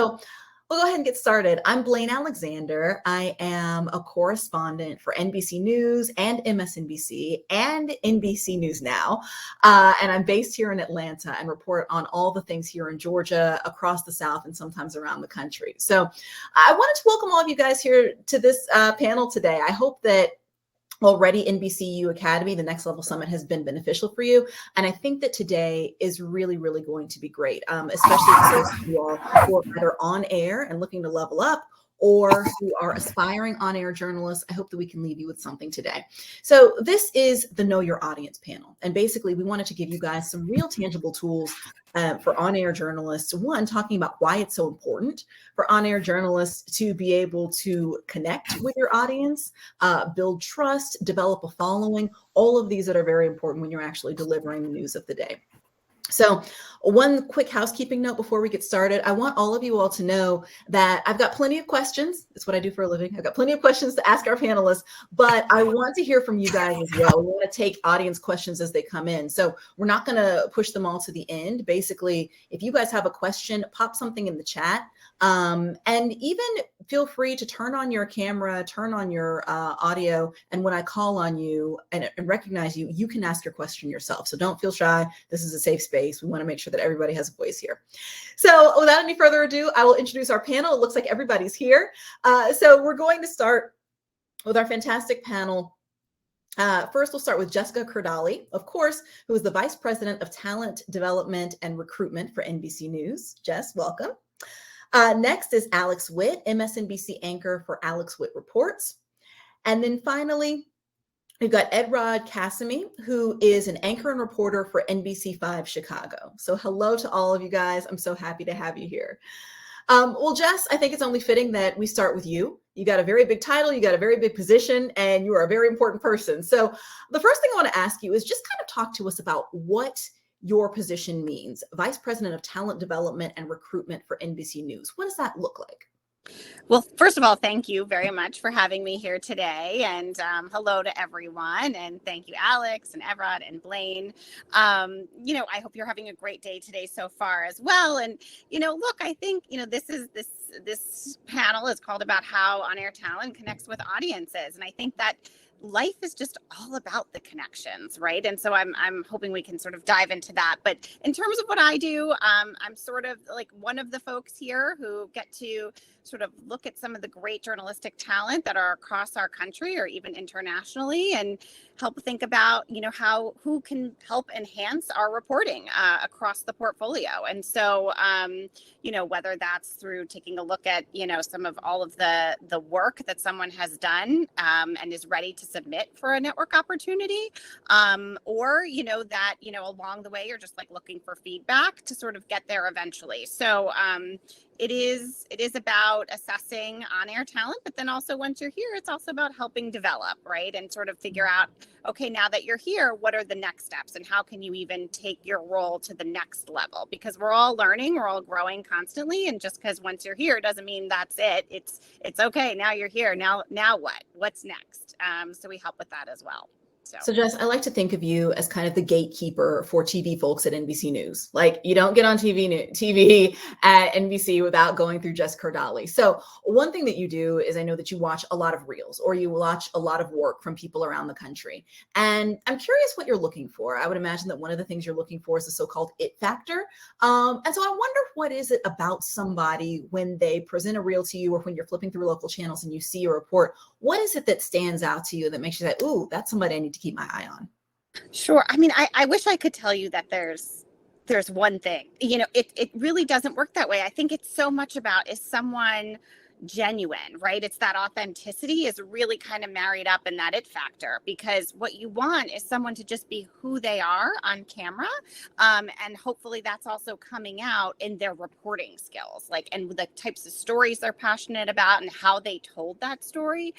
So we'll go ahead and get started. I'm Blayne Alexander. I am a correspondent for NBC News and MSNBC and NBC News Now. And I'm based here in Atlanta and report on all the things here in Georgia, across the South, and sometimes around the country. So I wanted to welcome all of you guys here to this panel today. I hope that already NBCU Academy, the Next Level Summit, has been beneficial for you. And I think that today is really, really going to be great, especially for those of you all who are either on air and looking to level up, or who are aspiring on-air journalists. I hope that we can leave you with something today. So this is the Know Your Audience panel. And basically, we wanted to give you guys some real tangible tools for on-air journalists. One, talking about why it's so important for on-air journalists to be able to connect with your audience, build trust, develop a following, all of these that are very important when you're actually delivering the news of the day. So one quick housekeeping note before we get started. I want all of you all to know that I've got plenty of questions. That's what I do for a living. I've got plenty of questions to ask our panelists, but I want to hear from you guys as well. We want to take audience questions as they come in. So we're not going to push them all to the end. Basically, if you guys have a question, pop something in the chat. And even feel free to turn on your camera, turn on your audio. And when I call on you and recognize you, you can ask your question yourself. So don't feel shy. This is a safe space. We want to make sure that everybody has a voice here. So without any further ado, I will introduce our panel. It looks like everybody's here. So we're going to start with our fantastic panel. First, we'll start with Jessica Kurdali, of course, who is the Vice President of Talent Development and Recruitment for NBC News. Jess, welcome. Next is Alex Witt, MSNBC anchor for Alex Witt Reports. And then finally, we've got Evrod Cassimy, who is an anchor and reporter for NBC5 Chicago. So hello to all of you guys. I'm so happy to have you here. Well, Jess, I think it's only fitting that we start with you. You got a very big title, you got a very big position, and you are a very important person. So the first thing I want to ask you is just kind of talk to us about what your position means. Vice President of Talent Development and Recruitment for NBC News. What does that look like? Well, first of all, thank you very much for having me here today. And hello to everyone. And thank you, Alex and Evrod and Blayne. I hope you're having a great day today so far as well. And, look, I think, this panel is called about how on-air talent connects with audiences. And I think that life is just all about the connections, right? And so I'm hoping we can sort of dive into that. But in terms of what I do, I'm sort of like one of the folks here who get to sort of look at some of the great journalistic talent that are across our country or even internationally, and help think about, who can help enhance our reporting across the portfolio. And so, whether that's through taking a look at, some of all of the work that someone has done and is ready to submit for a network opportunity, or, along the way, you're just like looking for feedback to sort of get there eventually. So, it is about assessing on-air talent, but then also once you're here, it's also about helping develop, right? And sort of figure out, okay, now that you're here, what are the next steps and how can you even take your role to the next level? Because we're all learning, we're all growing constantly. And just because once you're here doesn't mean that's it. It's okay. Now you're here. Now what? What's next? So we help with that as well. So Jess, I like to think of you as kind of the gatekeeper for TV folks at NBC News. Like, you don't get on TV at NBC without going through Jess Kurdali. So one thing that you do is, I know that you watch a lot of reels or you watch a lot of work from people around the country. And I'm curious what you're looking for. I would imagine that one of the things you're looking for is the so-called it factor. And so I wonder, what is it about somebody when they present a reel to you, or when you're flipping through local channels and you see a report, what is it that stands out to you that makes you say, ooh, that's somebody I need to keep my eye on? Sure. I mean, I wish I could tell you that there's one thing. It really doesn't work that way. I think it's so much about, is someone genuine, right? It's that authenticity is really kind of married up in that it factor, because what you want is someone to just be who they are on camera. And hopefully that's also coming out in their reporting skills, and the types of stories they're passionate about and how they told that story.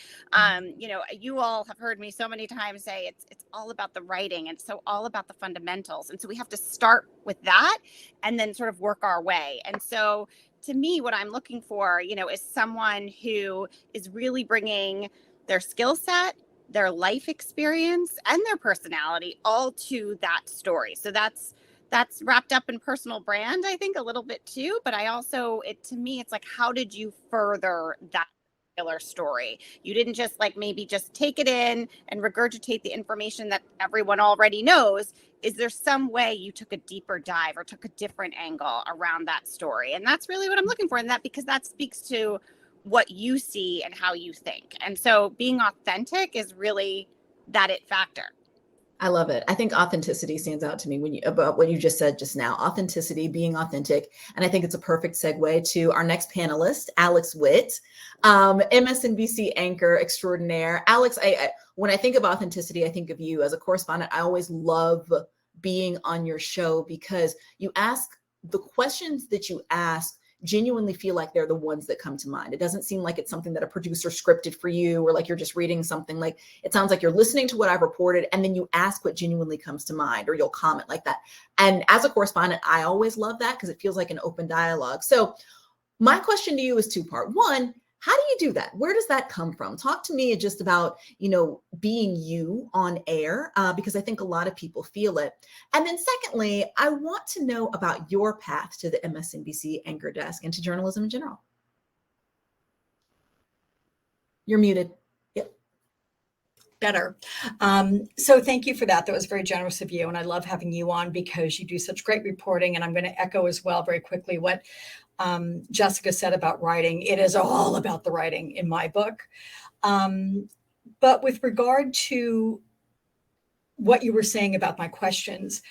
You all have heard me so many times say it's all about the writing, and so all about the fundamentals. And so we have to start with that and then sort of work our way. And so to me, what I'm looking for, is someone who is really bringing their skill set, their life experience, and their personality all to that story. So that's that's wrapped up in personal brand, I think, a little bit too. But I also, to me, it's like, how did you further that particular story? You didn't just like maybe just take it in and regurgitate the information that everyone already knows. Is there some way you took a deeper dive or took a different angle around that story? And that's really what I'm looking for in that, because that speaks to what you see and how you think. And so being authentic is really that it factor. I love it. I think authenticity stands out to me when you about what you just said just now. Authenticity, being authentic, and I think it's a perfect segue to our next panelist, Alex Witt, MSNBC anchor extraordinaire. Alex, when I think of authenticity, I think of you as a correspondent. I always love being on your show because you ask the questions that you ask genuinely feel like they're the ones that come to mind. It doesn't seem like it's something that a producer scripted for you, or like you're just reading something. Like, it sounds like you're listening to what I've reported and then you ask what genuinely comes to mind, or you'll comment like that. And as a correspondent, I always love that because it feels like an open dialogue. So my question to you is two-part. One, how do you do that? Where does that come from? Talk to me just about, being you on air, because I think a lot of people feel it. And then secondly, I want to know about your path to the MSNBC anchor desk and to journalism in general. You're muted. Yep. Better. So thank you for that. That was very generous of you. And I love having you on because you do such great reporting. And I'm going to echo as well very quickly what Jessica said about writing. It is all about the writing in my book. But with regard to what you were saying about my questions,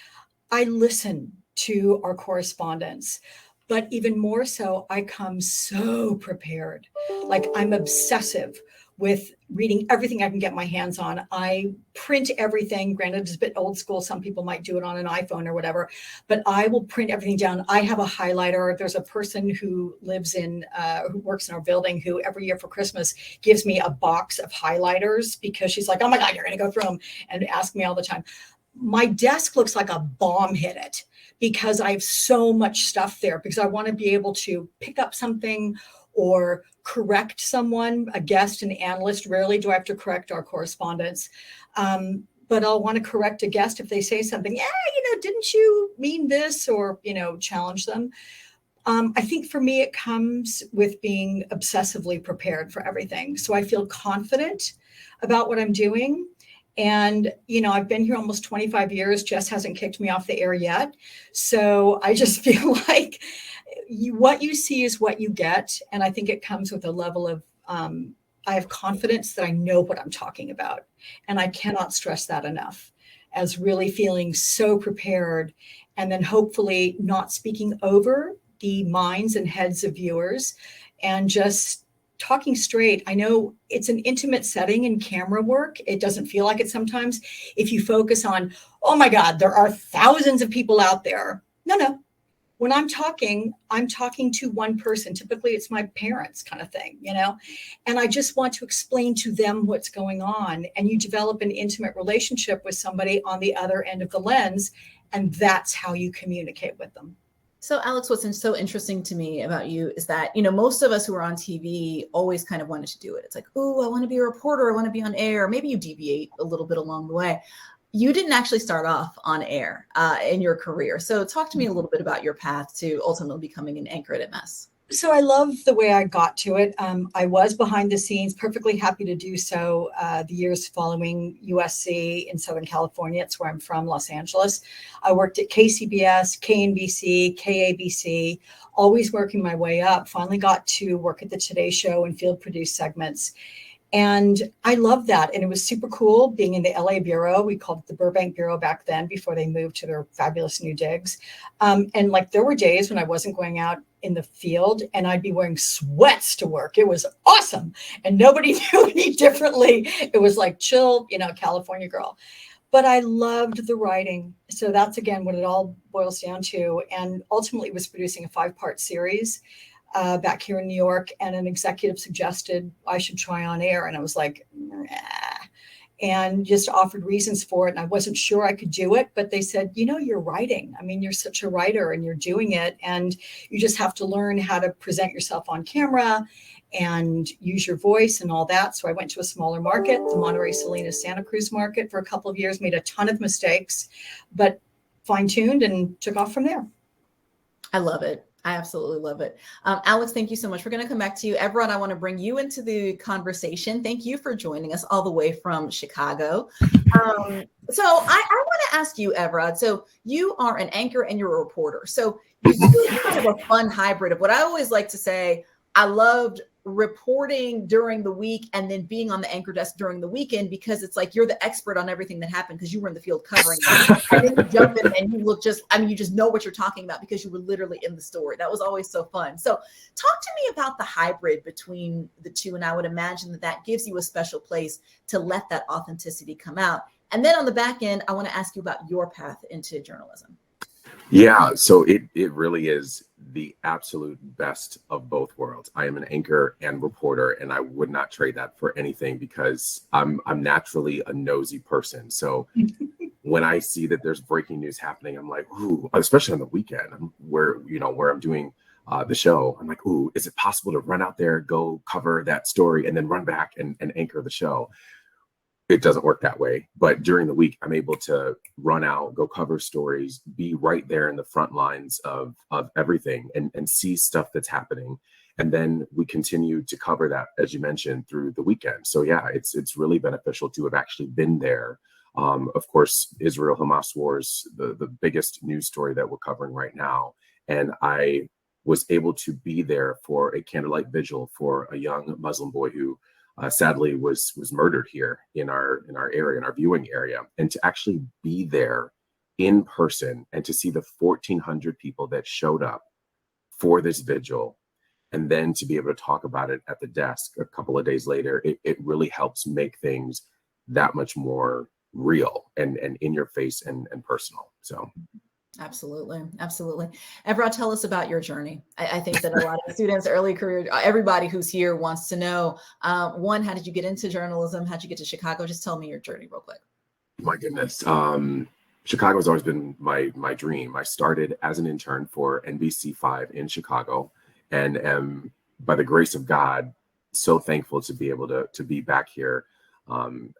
I listen to our correspondents, but even more so, I come so prepared. Like, I'm obsessive with reading everything I can get my hands on. I print everything. Granted, it's a bit old school. Some people might do it on an iPhone or whatever, but I will print everything down. I have a highlighter. There's a person who lives who works in our building, who every year for Christmas gives me a box of highlighters because she's like, oh my God, you're going to go through them, and ask me all the time. My desk looks like a bomb hit it because I have so much stuff there, because I want to be able to pick up something or correct someone, a guest, an analyst. Rarely do I have to correct our correspondents. But I'll want to correct a guest if they say something, didn't you mean this? Or, challenge them. I think for me, it comes with being obsessively prepared for everything. So I feel confident about what I'm doing. And, I've been here almost 25 years. Jess hasn't kicked me off the air yet. So I just feel like what you see is what you get. And I think it comes with a level of, I have confidence that I know what I'm talking about. And I cannot stress that enough, as really feeling so prepared, and then hopefully not speaking over the minds and heads of viewers, and just talking straight. I know it's an intimate setting in camera work. It doesn't feel like it sometimes. If you focus on, oh my God, there are thousands of people out there. No. When I'm talking to one person. Typically it's my parents, kind of thing, and I just want to explain to them what's going on. And you develop an intimate relationship with somebody on the other end of the lens, and that's how you communicate with them. So Alex, what's so interesting to me about you is that, most of us who are on TV always kind of wanted to do it. It's like, oh, I want to be a reporter. I want to be on air. Maybe you deviate a little bit along the way. You didn't actually start off on air in your career. So talk to me a little bit about your path to ultimately becoming an anchor at MS. So I love the way I got to it. I was behind the scenes, perfectly happy to do so the years following USC in Southern California. It's where I'm from, Los Angeles. I worked at KCBS, KNBC, KABC, always working my way up. Finally got to work at the Today Show and field produce segments. And I love that. And it was super cool being in the LA Bureau. We called it the Burbank Bureau back then, before they moved to their fabulous new digs. And there were days when I wasn't going out in the field and I'd be wearing sweats to work. It was awesome. And nobody knew any differently. It was like chill, California girl. But I loved the writing. So that's, again, what it all boils down to. And ultimately was producing a 5-part series back here in New York, and an executive suggested I should try on air. And I was like, nah, and just offered reasons for it. And I wasn't sure I could do it, but they said, you're writing. I mean, you're such a writer and you're doing it. And you just have to learn how to present yourself on camera and use your voice and all that. So I went to a smaller market, the Monterey, Salinas, Santa Cruz market, for a couple of years, made a ton of mistakes, but fine-tuned and took off from there. I love it. I absolutely love it. Alex, thank you so much. We're going to come back to you. Evrod, I want to bring you into the conversation. Thank you for joining us all the way from Chicago. So I want to ask you, Evrod, so you are an anchor and you're a reporter. So you do kind of a fun hybrid of what I always like to say. I loved reporting during the week and then being on the anchor desk during the weekend, because it's like you're the expert on everything that happened because you were in the field covering it. And then you jump in and you look you just know what you're talking about because you were literally in the story. That was always so fun. So talk to me about the hybrid between the two. And I would imagine that gives you a special place to let that authenticity come out. And then on the back end, I want to ask you about your path into journalism. Yeah, so it really is the absolute best of both worlds. I am an anchor and reporter, and I would not trade that for anything because I'm naturally a nosy person. So when I see that there's breaking news happening, I'm like, ooh, especially on the weekend where I'm doing the show. I'm like, ooh, is it possible to run out there, go cover that story, and then run back and anchor the show? It doesn't work that way. But during the week, I'm able to run out, go cover stories, be right there in the front lines of everything and see stuff that's happening. And then we continue to cover that, as you mentioned, through the weekend. So yeah, it's really beneficial to have actually been there. Of course, Israel-Hamas wars, the biggest news story that we're covering right now. And I was able to be there for a candlelight vigil for a young Muslim boy who sadly was murdered here in our area, in our viewing area. And to actually be there in person and to see the 1,400 people that showed up for this vigil, and then to be able to talk about it at the desk a couple of days later, it really helps make things that much more real and in your face and personal. So absolutely. Absolutely. Evrod, tell us about your journey. I think that a lot of students, early career, everybody who's here wants to know, one, how did you get into journalism? How'd you get to Chicago? Just tell me your journey real quick. My goodness. Chicago has always been my dream. I started as an intern for NBC5 in Chicago and am, by the grace of God, so thankful to be able to be back here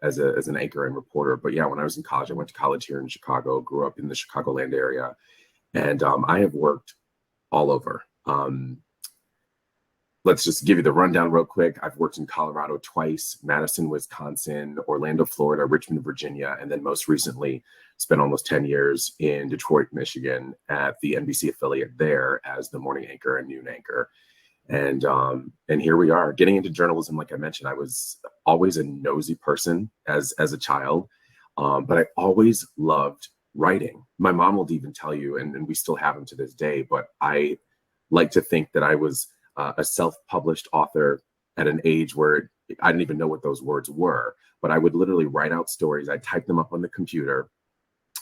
as an anchor and reporter. But yeah, when I was in college, I went to college here in Chicago, grew up in the Chicagoland area, and I have worked all over. Let's just give you the rundown real quick. I've worked in Colorado twice, Madison, Wisconsin, Orlando, Florida, Richmond, Virginia, and then most recently spent almost 10 years in Detroit, Michigan at the NBC affiliate there as the morning anchor and noon anchor. And here we are getting into journalism. Like I mentioned, I was always a nosy person as a child, but I always loved writing. My mom will even tell you, and we still have them to this day, but I like to think that I was a self-published author at an age where I didn't even know what those words were, but I would literally write out stories. I'd type them up on the computer,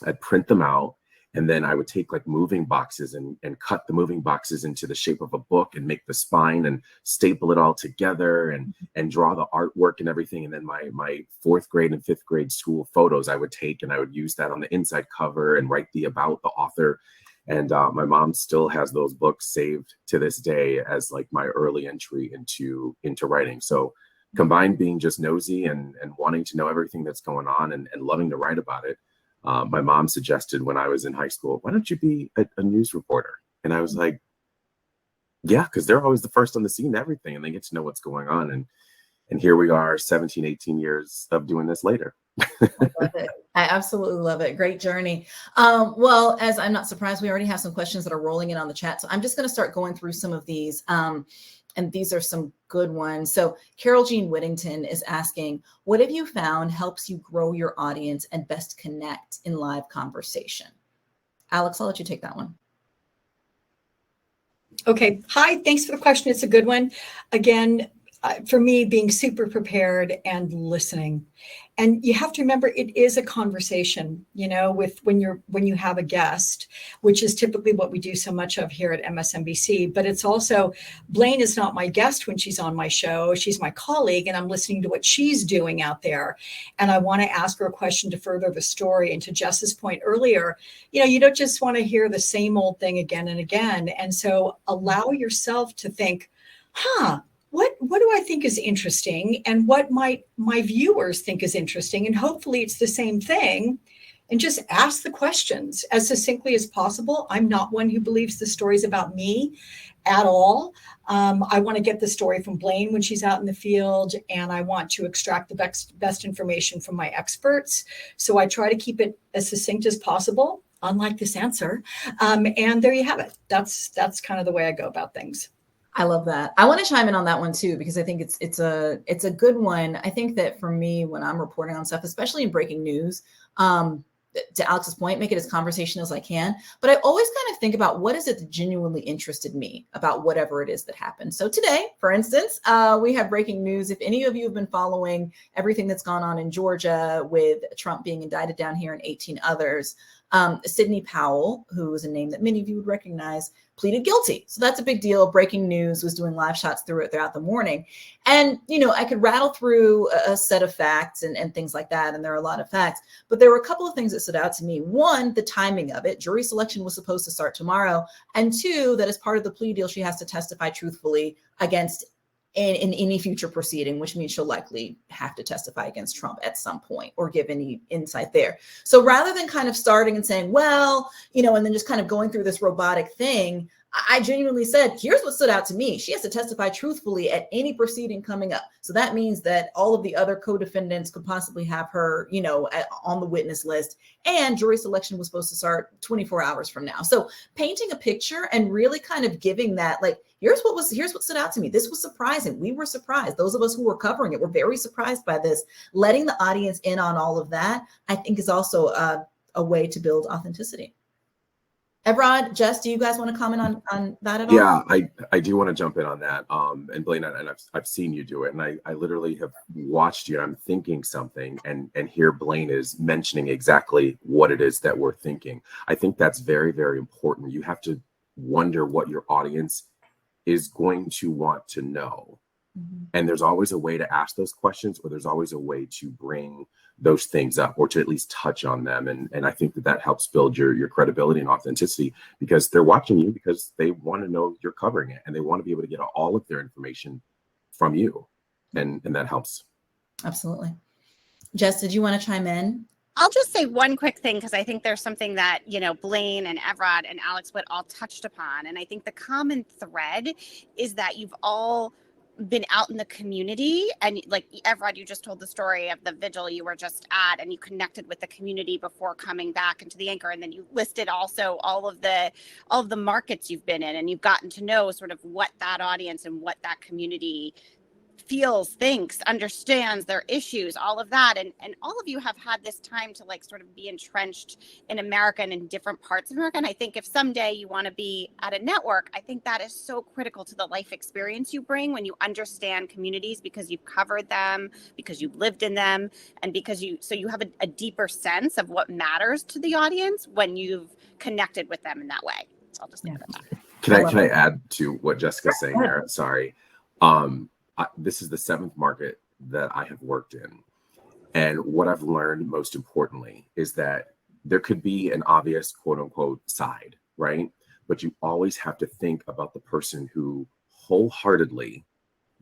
I'd print them out, and then I would take like moving boxes and cut the moving boxes into the shape of a book and make the spine and staple it all together and draw the artwork and everything. And then my 4th grade and 5th grade school photos I would take, and I would use that on the inside cover and write about the author. And my mom still has those books saved to this day as like my early entry into writing. So combined being just nosy and wanting to know everything that's going on and loving to write about it, my mom suggested when I was in high school, why don't you be a news reporter? And I was like, yeah, because they're always the first on the scene and everything, and they get to know what's going on. And here we are 17, 18 years of doing this later. I love it. I absolutely love it. Great journey. Well, as I'm not surprised, we already have some questions that are rolling in on the chat. So I'm just going to start going through some of these. And these are some good ones. So Carol Jean Whittington is asking, what have you found helps you grow your audience and best connect in live conversation? Alex, I'll let you take that one. Okay. Hi, thanks for the question. It's a good one. Again, for me, being super prepared and listening. And you have to remember, it is a conversation, with when you have a guest, which is typically what we do so much of here at MSNBC. But it's also, Blayne is not my guest when she's on my show. She's my colleague, and I'm listening to what she's doing out there. And I want to ask her a question to further the story. And to Jess's point earlier, you don't just want to hear the same old thing again and again. And so allow yourself to think, what do I think is interesting, and what might my viewers think is interesting? And hopefully it's the same thing. and just ask the questions as succinctly as possible. I'm not one who believes the story's about me at all. I want to get the story from Blayne when she's out in the field, and I want to extract the best information from my experts. So I try to keep it as succinct as possible, unlike this answer. And there you have it. That's kind of the way I go about things. I love that. I want to chime in on that one too, because I think it's a good one. I think that for me, when I'm reporting on stuff, especially in breaking news, to Alex's point, make it as conversational as I can. But I always kind of think about what is it that genuinely interested me about whatever it is that happened. So today, for instance, we have breaking news. If any of you have been following everything that's gone on in Georgia with Trump being indicted down here and 18 others, Sidney Powell, who is a name that many of you would recognize, pleaded guilty. So that's a big deal. Breaking news was doing live shots throughout the morning. And, I could rattle through a set of facts and things like that. And there are a lot of facts, but there were a couple of things that stood out to me. One, the timing of it. Jury selection was supposed to start tomorrow. And two, that as part of the plea deal, she has to testify truthfully against in any future proceeding, which means she'll likely have to testify against Trump at some point or give any insight there. So rather than kind of starting and saying, well, and then just kind of going through this robotic thing, I genuinely said, here's what stood out to me. She has to testify truthfully at any proceeding coming up. So that means that all of the other co-defendants could possibly have her, on the witness list, and jury selection was supposed to start 24 hours from now. So painting a picture and really kind of giving that, like, here's what stood out to me. This was surprising. We were surprised. Those of us who were covering it were very surprised by this. Letting the audience in on all of that, I think, is also a way to build authenticity. Evrod, Jess, do you guys want to comment on that at all? Yeah, I do want to jump in on that. And Blayne, and I've seen you do it, and I literally have watched you, and I'm thinking something, and here Blayne is mentioning exactly what it is that we're thinking. I think that's very, very important. You have to wonder what your audience is going to want to know. Mm-hmm. And there's always a way to ask those questions, or there's always a way to bring those things up, or to at least touch on them. And I think that helps build your credibility and authenticity, because they're watching you because they want to know you're covering it, and they want to be able to get all of their information from you. And that helps. Absolutely. Jess, did you want to chime in? I'll just say one quick thing, because I think there's something that, Blayne and Evrod and Alex Witt all touched upon. And I think the common thread is that you've all been out in the community, and like Evrod, you just told the story of the vigil you were just at, and you connected with the community before coming back into the anchor, and then you listed also all of the markets you've been in, and you've gotten to know sort of what that audience and what that community feels, thinks, understands, their issues, all of that. And all of you have had this time to like sort of be entrenched in America and in different parts of America. And I think if someday you want to be at a network, I think that is so critical to the life experience you bring when you understand communities, because you've covered them, because you've lived in them, and because you have a deeper sense of what matters to the audience when you've connected with them in that way. So I'll just leave it at that. Can I add to what Jessica's saying there? Sorry. This is the 7th market that I have worked in. And what I've learned most importantly is that there could be an obvious quote unquote side, right? But you always have to think about the person who wholeheartedly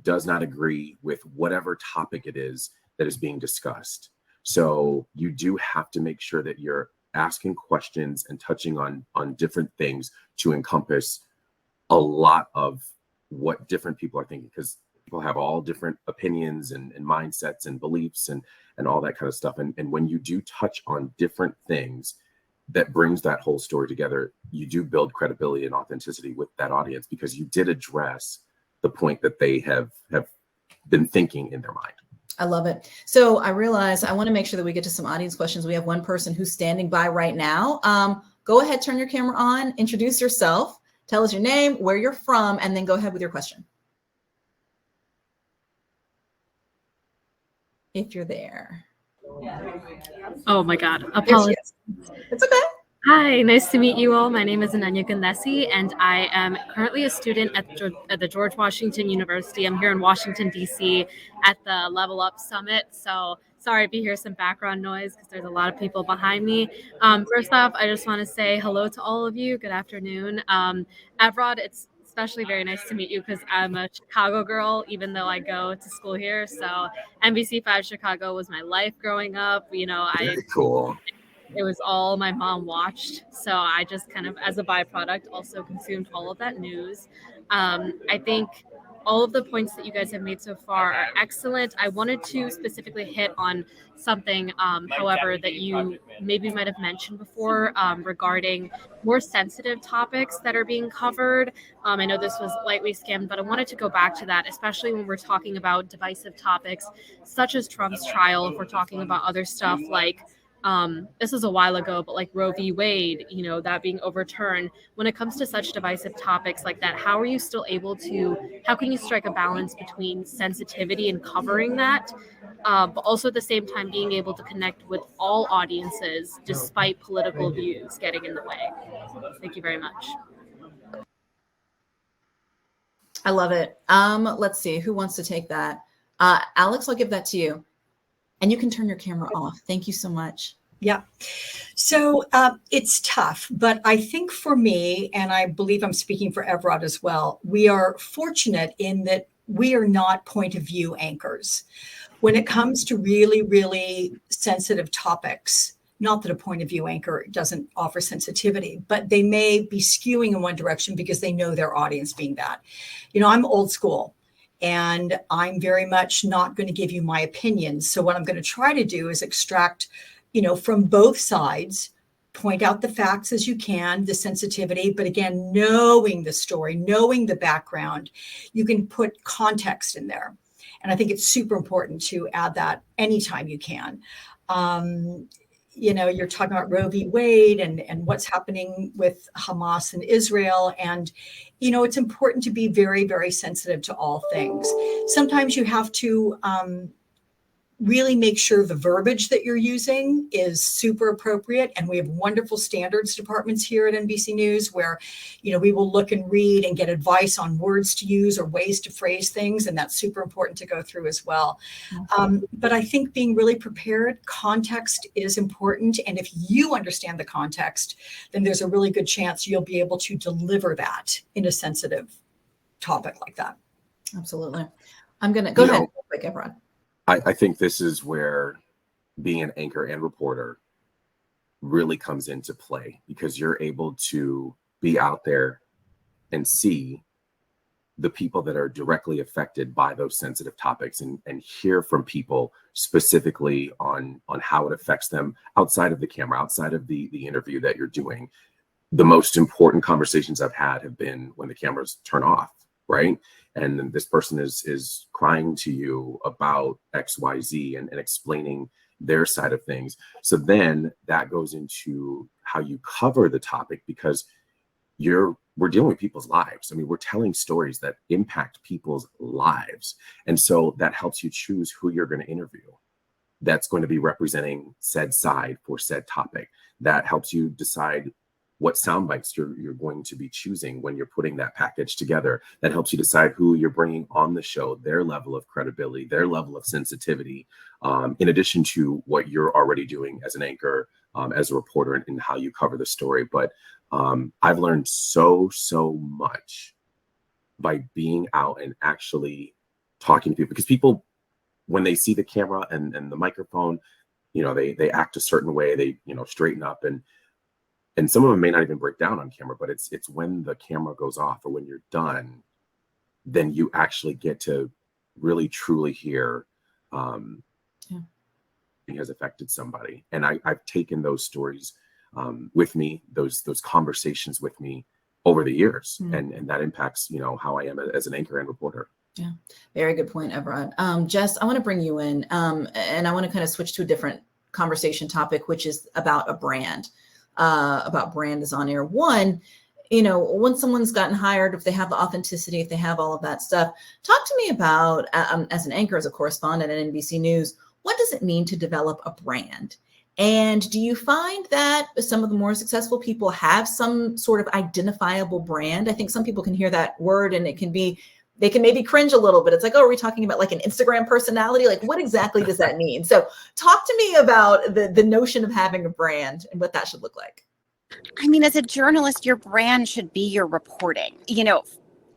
does not agree with whatever topic it is that is being discussed. So you do have to make sure that you're asking questions and touching on different things to encompass a lot of what different people are thinking, because people have all different opinions and mindsets and beliefs and all that kind of stuff. And when you do touch on different things that brings that whole story together, you do build credibility and authenticity with that audience, because you did address the point that they have been thinking in their mind. I love it. So I realize I want to make sure that we get to some audience questions. We have one person who's standing by right now. Go ahead, turn your camera on, introduce yourself, tell us your name, where you're from, and then go ahead with your question. If you're there. Oh my God. Apologies. It's okay. Hi, nice to meet you all. My name is Ananya Gandesi, and I am currently a student at the George Washington University. I'm here in Washington, D.C. at the Level Up Summit. So sorry if you hear some background noise, because there's a lot of people behind me. First off, I just want to say hello to all of you. Good afternoon. Evrod, it's especially very nice to meet you, because I'm a Chicago girl, even though I go to school here. So NBC5 Chicago was my life growing up. Very cool. it was all my mom watched. So I just kind of, as a byproduct, also consumed all of that news. I think all of the points that you guys have made so far are excellent. I wanted to specifically hit on something, however, that you maybe might have mentioned before regarding more sensitive topics that are being covered. I know this was lightly skimmed, but I wanted to go back to that, especially when we're talking about divisive topics such as Trump's trial. If we're talking about other stuff like this is a while ago, but like Roe v. Wade, that being overturned. When it comes to such divisive topics like that, how are you still able to, how can you strike a balance between sensitivity and covering that, but also at the same time being able to connect with all audiences despite political views getting in the way? Thank you very much. I love it. Let's see, who wants to take that? Alex, I'll give that to you. And you can turn your camera off. Thank you so much. Yeah. So it's tough, but I think for me, and I believe I'm speaking for Evrod as well, we are fortunate in that we are not point of view anchors. When it comes to really, really sensitive topics, not that a point of view anchor doesn't offer sensitivity, but they may be skewing in one direction because they know their audience being that. I'm old school. And I'm very much not going to give you my opinions. So what I'm going to try to do is extract, from both sides, point out the facts as you can, the sensitivity, but again, knowing the story, knowing the background, you can put context in there. And I think it's super important to add that anytime you can. You're talking about Roe v. Wade and what's happening with Hamas and Israel. And, it's important to be very, very sensitive to all things. Sometimes you have to really make sure the verbiage that you're using is super appropriate. And we have wonderful standards departments here at NBC News where, we will look and read and get advice on words to use or ways to phrase things. And that's super important to go through as well. But I think being really prepared, context is important. And if you understand the context, then there's a really good chance you'll be able to deliver that in a sensitive topic like that. Absolutely. I'm going to go ahead. Quick, Evrod. I think this is where being an anchor and reporter really comes into play, because you're able to be out there and see the people that are directly affected by those sensitive topics and hear from people specifically on how it affects them outside of the camera, outside of the interview that you're doing. The most important conversations I've had have been when the cameras turn off, right? And this person is crying to you about XYZ and explaining their side of things. So then that goes into how you cover the topic, because we're dealing with people's lives. I mean, we're telling stories that impact people's lives. And so that helps you choose who you're going to interview that's going to be representing said side for said topic. That helps you decide what sound bites you're going to be choosing when you're putting that package together. That helps you decide who you're bringing on the show, their level of credibility, their level of sensitivity, in addition to what you're already doing as an anchor, as a reporter, and how you cover the story. But I've learned so much by being out and actually talking to people, because people, when they see the camera and the microphone, they act a certain way, they straighten up, and some of them may not even break down on camera, but it's when the camera goes off or when you're done, then you actually get to really truly hear it has affected somebody. And I've taken those stories with me, those conversations with me over the years, and that impacts how I am as an anchor and reporter. Yeah, very good point, Evrod. Jess, I want to bring you in, and I want to kind of switch to a different conversation topic, which is about a brand. About brand is on air. One, when someone's gotten hired, if they have the authenticity, if they have all of that stuff, talk to me about, as an anchor, as a correspondent at NBC News, what does it mean to develop a brand? And do you find that some of the more successful people have some sort of identifiable brand? I think some people can hear that word and they can maybe cringe a little bit. It's like, oh, are we talking about like an Instagram personality? Like, what exactly does that mean? So talk to me about the notion of having a brand and what that should look like. I mean, as a journalist, your brand should be your reporting.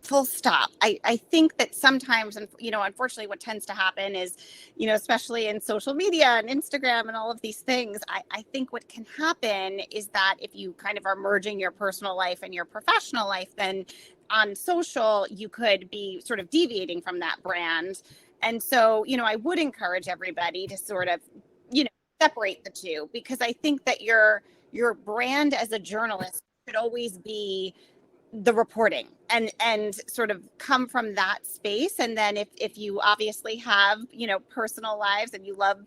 full stop. I think that sometimes, and unfortunately what tends to happen is, especially in social media and Instagram and all of these things, I think what can happen is that if you kind of are merging your personal life and your professional life, then on social, you could be sort of deviating from that brand. And so, I would encourage everybody to sort of, separate the two, because I think that your brand as a journalist should always be the reporting and sort of come from that space. And then if you obviously have, personal lives and you love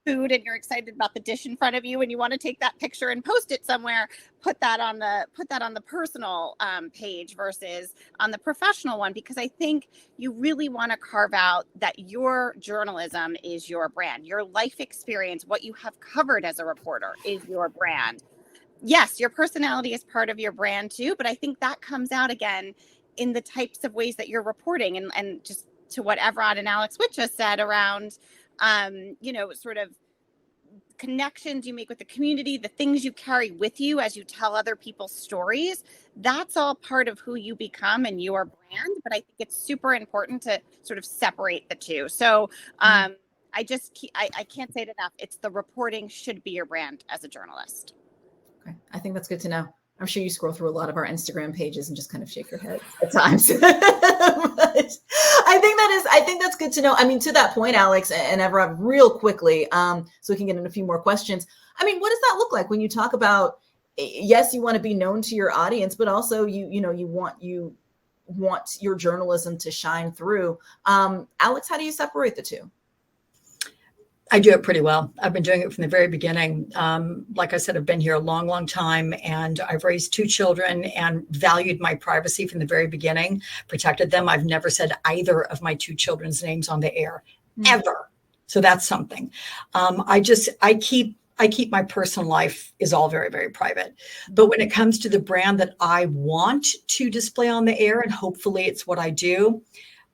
food and you're excited about the dish in front of you and you want to take that picture and post it somewhere, put that on the personal page versus on the professional one, because I think you really want to carve out that your journalism is your brand. Your life experience, what you have covered as a reporter, is your brand. Yes, your personality is part of your brand too, but I think that comes out again in the types of ways that you're reporting, and just to what Evrod and Alex Witt just said around, sort of connections you make with the community, the things you carry with you as you tell other people's stories. That's all part of who you become and your brand. But I think it's super important to sort of separate the two. So I can't say it enough. It's the reporting should be your brand as a journalist. Okay. I think that's good to know. I'm sure you scroll through a lot of our Instagram pages and just kind of shake your head at times. But I think that's good to know. I mean, to that point, Alex and Evrod, real quickly, so we can get in a few more questions. I mean, what does that look like when you talk about, yes, you want to be known to your audience, but also you want your journalism to shine through. Alex, how do you separate the two? I do it pretty well. I've been doing it from the very beginning. Like I said, I've been here a long, long time, and I've raised 2 children and valued my privacy from the very beginning, protected them. I've never said either of my 2 children's names on the air, ever. So that's something. I keep my personal life is all very, very private. But when it comes to the brand that I want to display on the air, and hopefully it's what I do,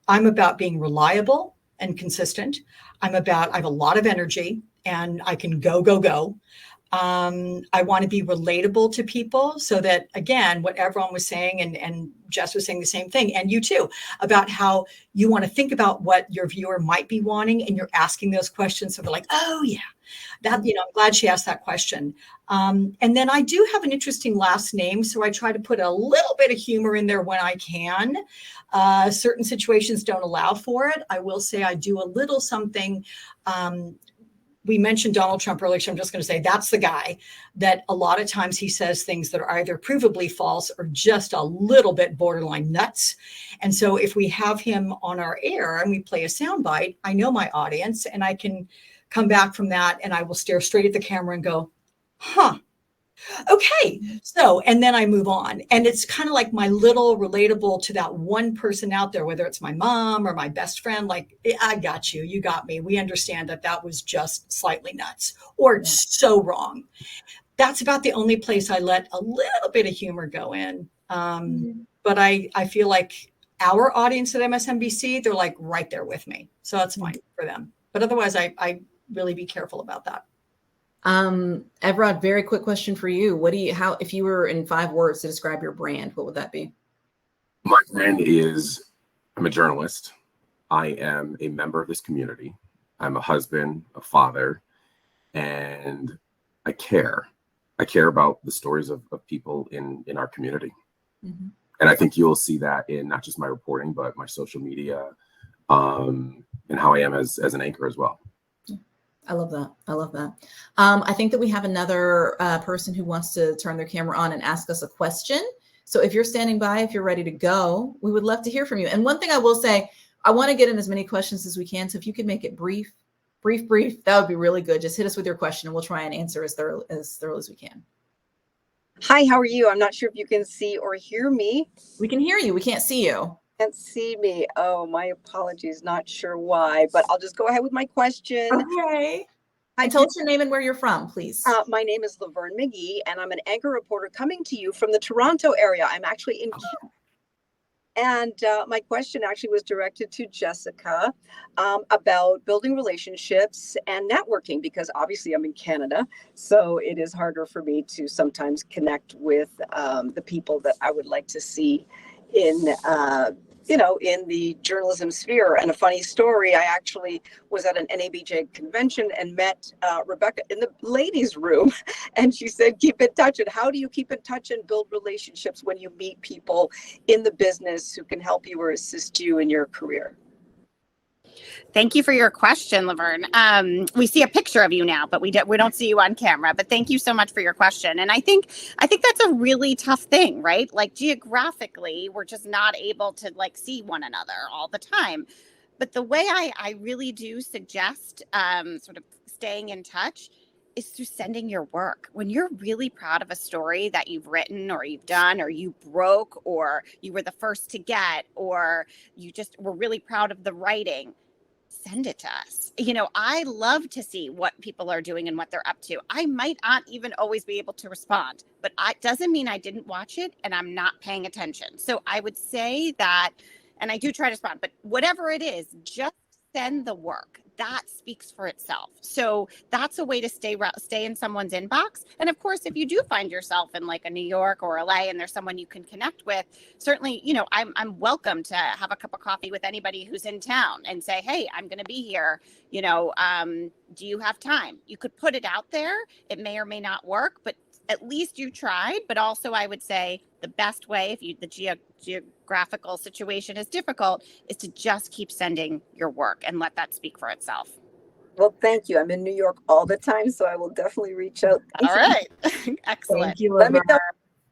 I'm about being reliable and consistent. I have a lot of energy and I can go. I want to be relatable to people, so that, again, what everyone was saying, and Jess was saying the same thing, and you too, about how you want to think about what your viewer might be wanting, and you're asking those questions. So they're like, oh yeah, that, I'm glad she asked that question. And then I do have an interesting last name, so I try to put a little bit of humor in there when I can. Certain situations don't allow for it. I will say I do a little something. We mentioned Donald Trump earlier, so I'm just going to say that's the guy that a lot of times he says things that are either provably false or just a little bit borderline nuts. And so if we have him on our air and we play a soundbite, I know my audience, and I can come back from that and I will stare straight at the camera and go, huh. Okay. So, and then I move on, and it's kind of like my little relatable to that one person out there, whether it's my mom or my best friend, like, I got you, you got me. We understand that was just slightly nuts or so wrong. That's about the only place I let a little bit of humor go in. But I feel like our audience at MSNBC, they're like right there with me. So that's fine for them. But otherwise I really be careful about that. Evrod, very quick question for you. If you were in 5 words to describe your brand, what would that be? My brand is, I'm a journalist. I am a member of this community. I'm a husband, a father, and I care. I care about the stories of people in our community. Mm-hmm. And I think you'll see that in not just my reporting, but my social media, and how I am as an anchor as well. I love that. I think that we have another person who wants to turn their camera on and ask us a question. So if you're standing by, if you're ready to go, we would love to hear from you. And one thing I will say, I want to get in as many questions as we can. So if you could make it brief, that would be really good. Just hit us with your question and we'll try and answer as thorough as we can. Hi, how are you? I'm not sure if you can see or hear me. We can hear you. We can't see you. Can't see me. Oh, my apologies. Not sure why, but I'll just go ahead with my question. Okay. Tell us your name and where you're from, please. My name is Laverne McGee, and I'm an anchor reporter coming to you from the Toronto area. I'm actually in Canada. And my question actually was directed to Jessica about building relationships and networking, because obviously I'm in Canada, so it is harder for me to sometimes connect with the people that I would like to see in in the journalism sphere. And a funny story, I actually was at an NABJ convention and met Rebecca in the ladies' room. And she said, keep in touch. And how do you keep in touch and build relationships when you meet people in the business who can help you or assist you in your career? Thank you for your question, Laverne. We see a picture of you now, but we don't see you on camera. But thank you so much for your question. And I think that's a really tough thing, right? Like geographically, we're just not able to like see one another all the time. But the way I really do suggest sort of staying in touch is through sending your work. When you're really proud of a story that you've written or you've done, or you broke, or you were the first to get, or you just were really proud of the writing, send it to us. I love to see what people are doing and what they're up to. I might not even always be able to respond, but it doesn't mean I didn't watch it and I'm not paying attention. So I would say that, and I do try to respond, but whatever it is, just send the work. That speaks for itself. So that's a way to stay in someone's inbox. And of course, if you do find yourself in like a New York or LA and there's someone you can connect with, certainly, I'm welcome to have a cup of coffee with anybody who's in town and say, hey, I'm going to be here. Do you have time? You could put it out there. It may or may not work, but at least you tried. But also I would say the best way, if the geographical situation is difficult, is to just keep sending your work and let that speak for itself. Well, thank you. I'm in New York all the time, so I will definitely reach out. All right. Excellent. Thank you, Let me know.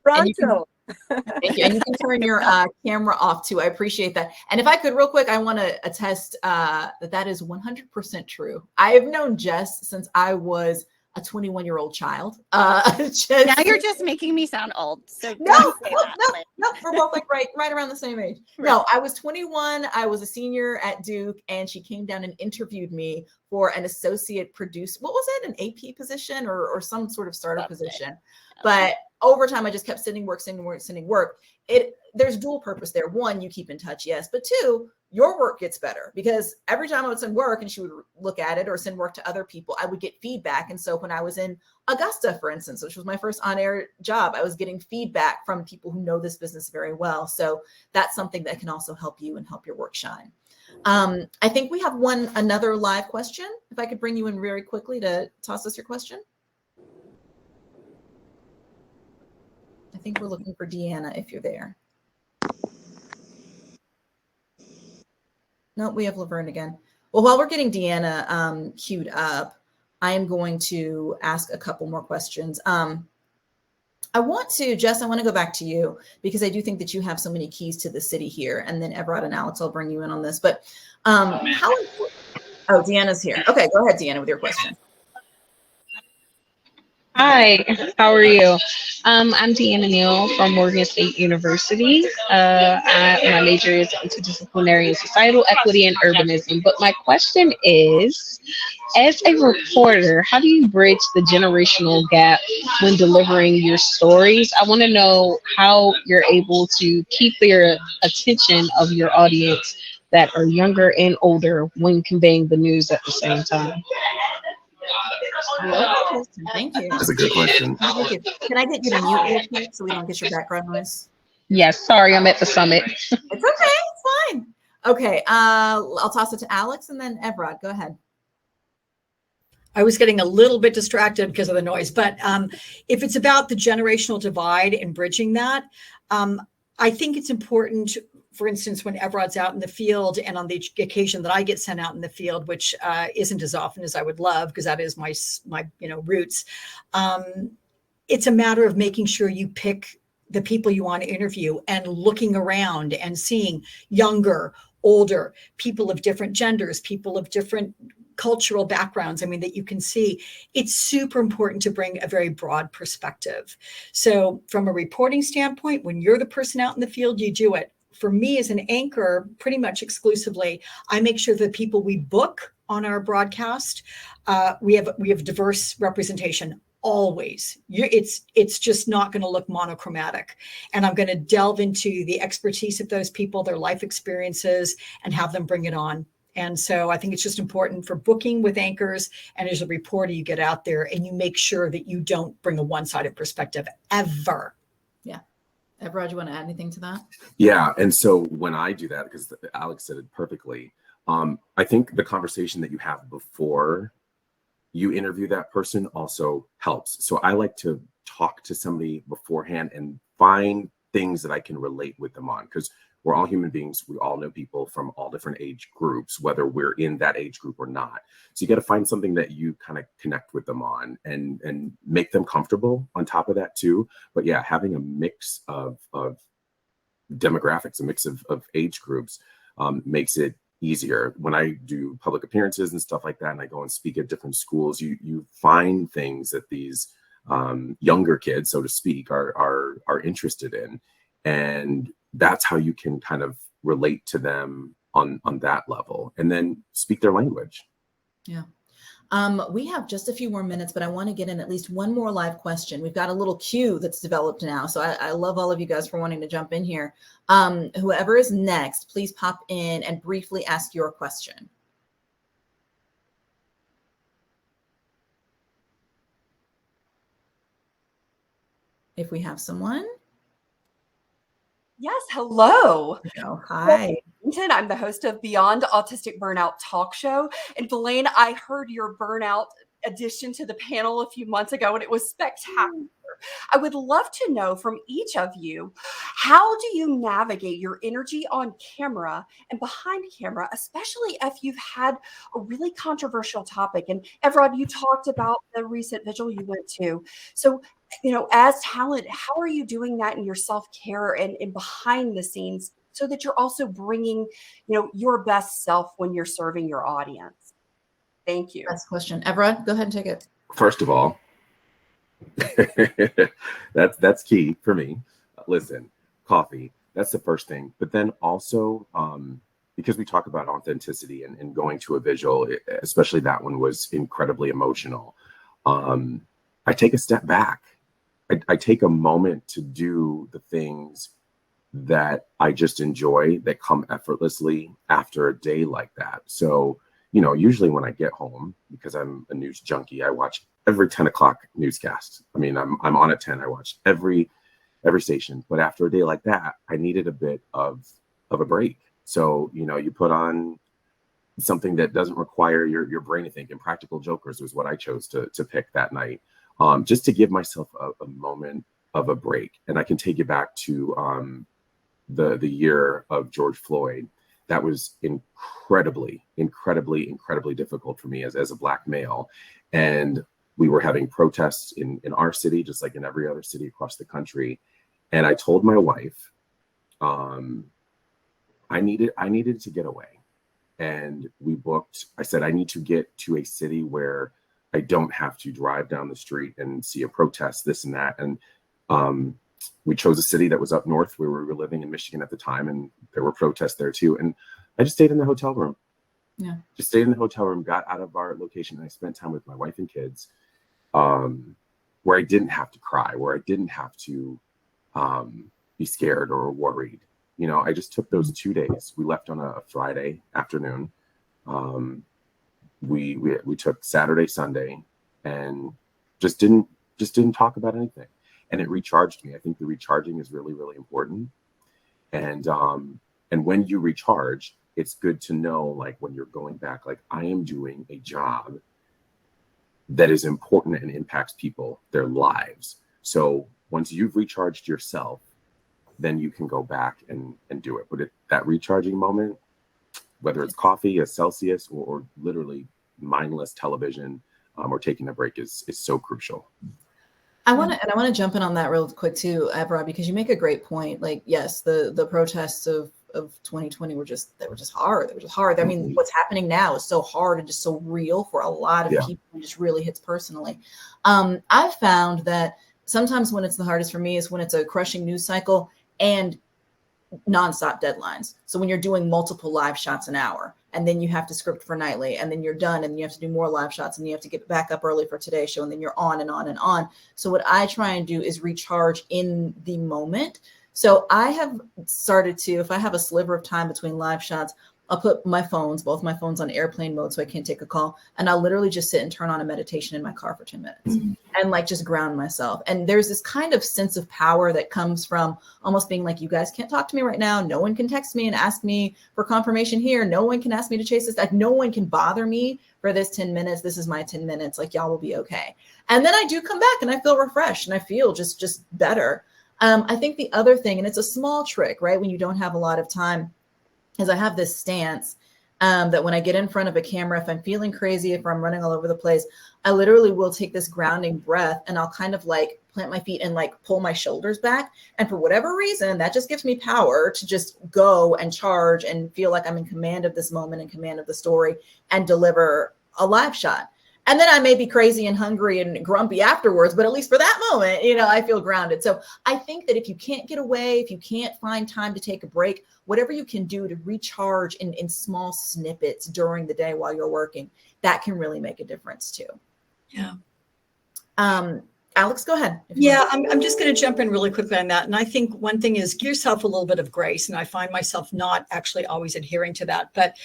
Toronto. Thank you. And you can turn your camera off too. I appreciate that. And if I could real quick, I want to attest that is 100% true. I have known Jess since I was a 21-year-old child. Now you're just making me sound old. So no, we're both like right around the same age. Right. No, I was 21. I was a senior at Duke, and she came down and interviewed me for an associate producer. What was it? An AP position or some sort of startup position. But over time, I just kept sending work. There's dual purpose there. One, you keep in touch, yes. But two, your work gets better because every time I would send work and she would look at it or send work to other people, I would get feedback. And so when I was in Augusta, for instance, which was my first on-air job, I was getting feedback from people who know this business very well. So that's something that can also help you and help your work shine. I think we have another live question. If I could bring you in very quickly to toss us your question. I think we're looking for Deanna if you're there. No, we have Laverne again. Well, while we're getting Deanna queued up, I am going to ask a couple more questions. Jess, I want to go back to you because I do think that you have so many keys to the city here. And then Evrod and Alex, I'll bring you in on this. But Deanna's here. Okay, go ahead, Deanna, with your question. Hi, how are you? I'm Deanna Neal from Morgan State University. My major is interdisciplinary and societal equity and urbanism. But my question is, as a reporter, how do you bridge the generational gap when delivering your stories? I want to know how you're able to keep the attention of your audience that are younger and older when conveying the news at the same time. Thank you. That's a good question. Can I get you to mute real quick so we don't get your background noise? Yes, sorry, I'm at the summit. It's okay, it's fine. Okay, I'll toss it to Alex and then Evrod. Go ahead. I was getting a little bit distracted because of the noise, but if it's about the generational divide and bridging that, I think it's important. For instance, when Evrod's out in the field and on the occasion that I get sent out in the field, which isn't as often as I would love because that is my roots. It's a matter of making sure you pick the people you want to interview and looking around and seeing younger, older, people of different genders, people of different cultural backgrounds. That you can see. It's super important to bring a very broad perspective. So from a reporting standpoint, when you're the person out in the field, you do it. For me as an anchor, pretty much exclusively, I make sure that people we book on our broadcast, we have diverse representation always. It's just not going to look monochromatic. And I'm going to delve into the expertise of those people, their life experiences, and have them bring it on. And so I think it's just important for booking with anchors. And as a reporter, you get out there and you make sure that you don't bring a one-sided perspective ever. Yeah. Evrod, you want to add anything to that? Yeah. And so when I do that, because Alex said it perfectly, I think the conversation that you have before you interview that person also helps. So I like to talk to somebody beforehand and find things that I can relate with them on, because we're all human beings. We all know people from all different age groups, whether we're in that age group or not. So you got to find something that you kind of connect with them on and make them comfortable on top of that too. But yeah, having a mix of demographics, a mix of age groups makes it easier. When I do public appearances and stuff like that, and I go and speak at different schools, you find things that these younger kids, so to speak, are interested in. And that's how you can kind of relate to them on that level, and then speak their language. Yeah. We have just a few more minutes, but I want to get in at least one more live question. We've got a little queue that's developed now. So I love all of you guys for wanting to jump in here. Whoever is next, please pop in and briefly ask your question. If we have someone. Yes, hello. Hi. I'm the host of Beyond Autistic Burnout Talk Show. And Blayne, I heard your burnout addition to the panel a few months ago, and it was spectacular. I would love to know from each of you, how do you navigate your energy on camera and behind camera, especially if you've had a really controversial topic? And Evrod, you talked about the recent vigil you went to. So, as talent, how are you doing that in your self-care and behind the scenes, so that you're also bringing, your best self when you're serving your audience? Thank you. Last question. Evrod, go ahead and take it. First of all, that's key for me. Listen, coffee, that's the first thing. But then also, because we talk about authenticity and going to a visual, especially that one was incredibly emotional. I take a step back. I take a moment to do the things that I just enjoy, that come effortlessly after a day like that. So, usually when I get home, because I'm a news junkie, I watch every 10 o'clock newscast. I mean, I'm on at 10. I watch every station. But after a day like that, I needed a bit of a break. So, you put on something that doesn't require your brain to think. And Practical Jokers was what I chose to pick that night, just to give myself a moment of a break. And I can take you back to the year of George Floyd. That was incredibly difficult for me as a Black male. And we were having protests in our city, just like in every other city across the country. And I told my wife, I needed to get away. And I said, I need to get to a city where I don't have to drive down the street and see a protest, this and that. And we chose a city that was up north, where we were living in Michigan at the time, and there were protests there too. And I just stayed in the hotel room. Yeah. Just stayed in the hotel room, got out of our location, and I spent time with my wife and kids, where I didn't have to cry, where I didn't have to be scared or worried. I just took those 2 days. We left on a Friday afternoon. We took Saturday, Sunday, and just didn't talk about anything. And it recharged me. I think the recharging is really, really important. And when you recharge, it's good to know, like, when you're going back, like, I am doing a job that is important and impacts people, their lives. So once you've recharged yourself, then you can go back and do it. But that recharging moment, whether it's coffee, a Celsius, or literally mindless television, or taking a break, is so crucial. I want to jump in on that real quick too, Evrod, because you make a great point. Like, yes, the protests of 2020 were just hard. They were just hard. I mean, what's happening now is so hard and just so real for a lot of people. It just really hits personally. I've found that sometimes when it's the hardest for me is when it's a crushing news cycle and nonstop deadlines. So when you're doing multiple live shots an hour, and then you have to script for nightly, and then you're done, and you have to do more live shots, and you have to get back up early for today's show, and then you're on and on and on. So what I try and do is recharge in the moment. So I have started to, if I have a sliver of time between live shots, I'll put both my phones on airplane mode so I can't take a call. And I'll literally just sit and turn on a meditation in my car for 10 minutes and like just ground myself. And there's this kind of sense of power that comes from almost being like, you guys can't talk to me right now. No one can text me and ask me for confirmation here. No one can ask me to chase this. Like, no one can bother me for this 10 minutes. This is my 10 minutes. Like, y'all will be okay. And then I do come back and I feel refreshed and I feel just better. I think the other thing, and it's a small trick, right? When you don't have a lot of time, is I have this stance that when I get in front of a camera, if I'm feeling crazy, if I'm running all over the place, I literally will take this grounding breath and I'll kind of like plant my feet and like pull my shoulders back. And for whatever reason, that just gives me power to just go and charge and feel like I'm in command of this moment, in command of the story, and deliver a live shot. And then I may be crazy and hungry and grumpy afterwards, but at least for that moment, you know, I feel grounded. So I think that if you can't get away, if you can't find time to take a break, whatever you can do to recharge in small snippets during the day while you're working, that can really make a difference too. Yeah. Alex, go ahead. Yeah, I'm just going to jump in really quickly on that. And I think one thing is give yourself a little bit of grace. And I find myself not actually always adhering to that. But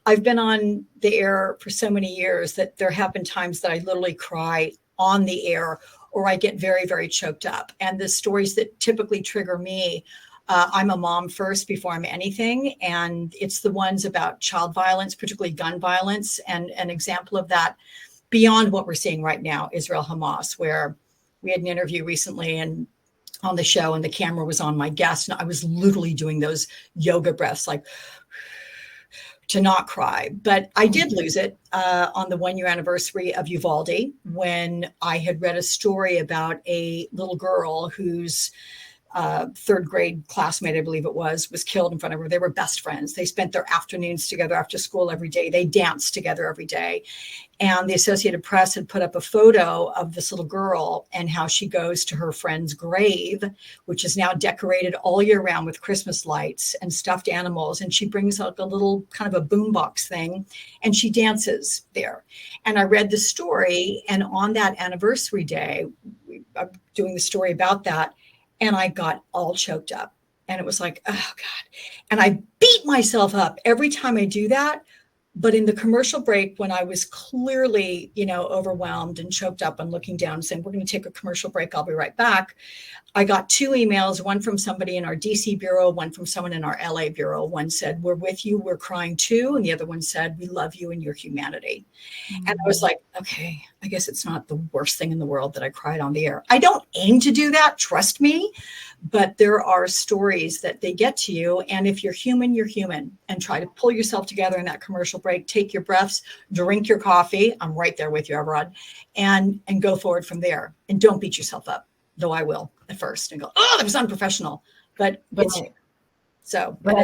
I've been on the air for so many years that there have been times that I literally cry on the air or I get very, very choked up. And the stories that typically trigger me, I'm a mom first before I'm anything. And it's the ones about child violence, particularly gun violence. And an example of that beyond what we're seeing right now, Israel-Hamas, where we had an interview recently and on the show and the camera was on my guest. And I was literally doing those yoga breaths, like to not cry. But I did lose it on the 1 year anniversary of Uvalde when I had read a story about a little girl whose third grade classmate, I believe it was killed in front of her. They were best friends. They spent their afternoons together after school every day. They danced together every day. And the Associated Press had put up a photo of this little girl and how she goes to her friend's grave, which is now decorated all year round with Christmas lights and stuffed animals. And she brings out a little kind of a boombox thing and she dances there. And I read the story. And on that anniversary day, I'm doing the story about that. And I got all choked up and it was like, oh God. And I beat myself up every time I do that. But in the commercial break, when I was clearly, overwhelmed and choked up and looking down and saying, we're going to take a commercial break, I'll be right back. I got 2 emails, one from somebody in our DC bureau, one from someone in our LA bureau. One said, we're with you, we're crying too. And the other one said, we love you and your humanity. Mm-hmm. And I was like, okay, I guess it's not the worst thing in the world that I cried on the air. I don't aim to do that, trust me. But there are stories that they get to you. And if you're human, you're human. And try to pull yourself together in that commercial break, take your breaths, drink your coffee. I'm right there with you, Evrod, and go forward from there. And don't beat yourself up, though I will at first and go, oh, that was unprofessional. But I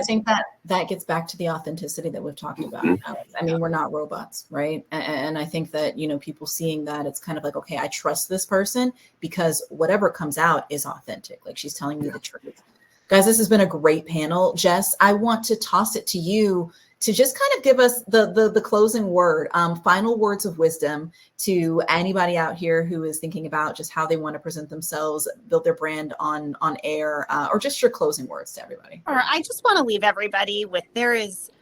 think that gets back to the authenticity that we've talked about, Alex. I mean, we're not robots, right? And I think that, people seeing that, it's kind of like, okay, I trust this person because whatever comes out is authentic. Like she's telling me the truth. Guys, this has been a great panel. Jess, I want to toss it to you to just kind of give us the closing word, final words of wisdom to anybody out here who is thinking about just how they want to present themselves, build their brand on air, or just your closing words to everybody. Or I just want to leave everybody with there is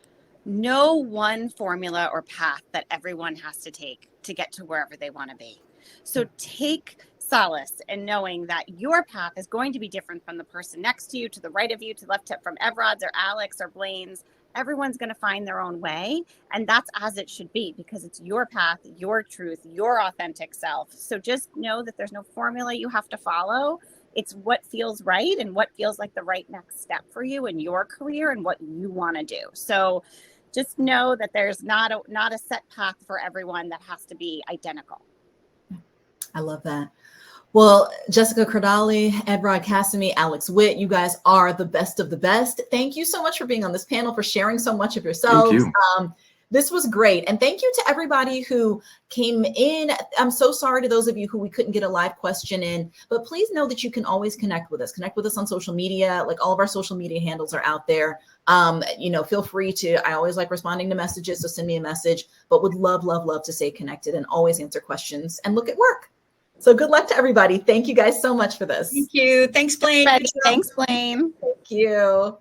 no one formula or path that everyone has to take to get to wherever they want to be. So take solace in knowing that your path is going to be different from the person next to you, to the right of you, to the left, from Evrod's or Alex or Blayne's. Everyone's going to find their own way. And that's as it should be because it's your path, your truth, your authentic self. So just know that there's no formula you have to follow. It's what feels right and what feels like the right next step for you in your career and what you want to do. So just know that there's not a set path for everyone that has to be identical. I love that. Well, Jessica Kurdali, Evrod, Cassimy, Alex Witt, you guys are the best of the best. Thank you so much for being on this panel, for sharing so much of yourselves. Thank you. This was great. And thank you to everybody who came in. I'm so sorry to those of you who we couldn't get a live question in, but please know that you can always connect with us. Connect with us on social media. Like all of our social media handles are out there. Feel free to, I always like responding to messages, so send me a message, but would love, love, love to stay connected and always answer questions and look at work. So good luck to everybody. Thank you guys so much for this. Thank you. Thanks, Blayne. Thanks, Blayne. Thank you.